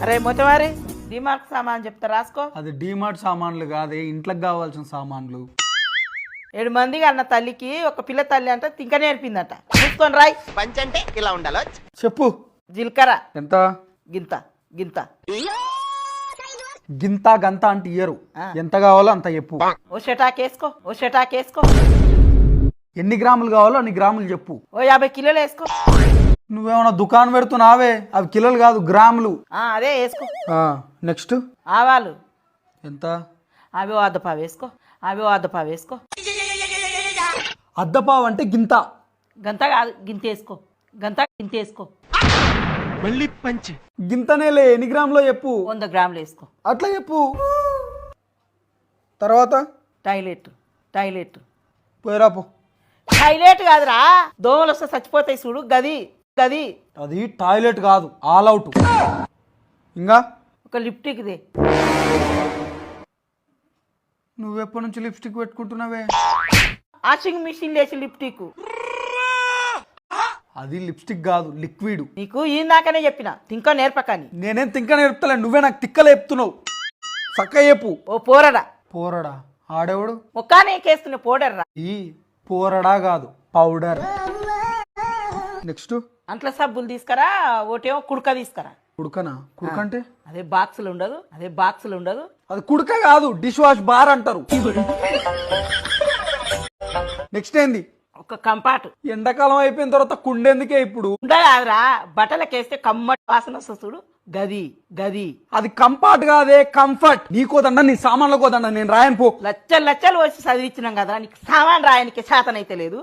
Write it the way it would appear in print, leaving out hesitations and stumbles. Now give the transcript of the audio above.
అరే మొత్తవారి డిమార్ట్ సామాన్ చెప్తా రాసుకో. అది డీమార్ట్ సామాన్లు కాదే, ఇంట్లోకి కావాల్సిన సామాన్లు. 7 మందికి అన్న తల్లికి ఒక పిల్ల తల్లి అంటే తింక నేర్పిందట. చూసుకొని రాయ్. పంచ్ అంటే ఇలా ఉండాలో చెప్పు. జీలకర్ర ఎంత? గింత గింత. గింత గంత అంటే ఇయ్యరు, ఎంత కావాలో అంత చెప్పు. ఓ షటాకేసుకో, ఓ షటాకేసుకో. ఎన్ని గ్రాములు కావాలో అన్ని గ్రాములు చెప్పు. ఓ 50 కిలోలు వేసుకో. నువ్వేమన్నా దుకాణం పెడుతున్నావే, అవి కిలోలు కాదు గ్రాములు. అదే వేసుకో. నెక్స్ట్ ఆవాలు ఎంత? అవి ఓ అద్దపావు వేసుకో, అవి ఓ అద్దపావు వేసుకో. అద్దపావు అంటే గింత. గంత కాదు, గింత వేసుకో. గంత గింత వేసుకో. మళ్ళీ పంచ్. గింతనేలే, ఎన్ని గ్రాములో చెప్పు. 100 గ్రాములు వేసుకో. అట్లా చెప్పు. తర్వాత టాయిలెట్ టాయిలెట్ పోయిరాపు. టాయిలెట్ కాదురా, దోమలు వస్తే చచ్చిపోతాయి చూడు, గది గది. అది టాయిలెట్ కాదు, ఆల్ అవుట్. ఇంకా ఒక లిప్టిక్ దే. నువ్వెప్పటి నుంచి లిప్స్టిక్ పెట్టుకుంటున్నావే? వాషింగ్ మిషన్ లేచి లిప్టిక్. అది లిప్స్టిక్ కాదు, లిక్విడ్. నీకు ఇందాకనే చెప్పిన తింక నేర్పకని. నేనేం తింక నేర్పుతలే, నువ్వే నాకు తిక్కలు చెప్తున్నావు. చక్క చెప్పు. ఓ పోరడా. పోరడా? ఆడేవాడు? ముఖానేకేస్తున్న పౌడర్ రా. ఈ పోరడా కాదు, పౌడర్. నెక్స్ట్ అంట్ల సబ్బులు తీసుకురా, ఒకటేమో కుడక తీసుకురా. కుడుకనా? కుడుక అంటే అదే బాక్సులు ఉండదు, అదే బాక్సులు ఉండదు. అది కుడుక కాదు, డిష్ వాష్ బార్ అంటారు. నెక్స్ట్ ఏంది? ఒక కంపాటు. ఎండాకాలం అయిపోయిన తర్వాత కుండెందుకే ఇప్పుడు? ఉండగాదురా, బట్టలకేస్తే కమ్మటి వాసన వస్తుంది చూడు, గది గది. అది కంఫర్ట్ కాదే, కంఫర్ట్. నీకోదండ, నీ సామాన్ల కోదండ, నేను రాయను పో. లచ్చలు లచ్చలు వచ్చి చదివించినాం కదా, నీకు సామాన్ రాయనికి శాతనైతే లేదు.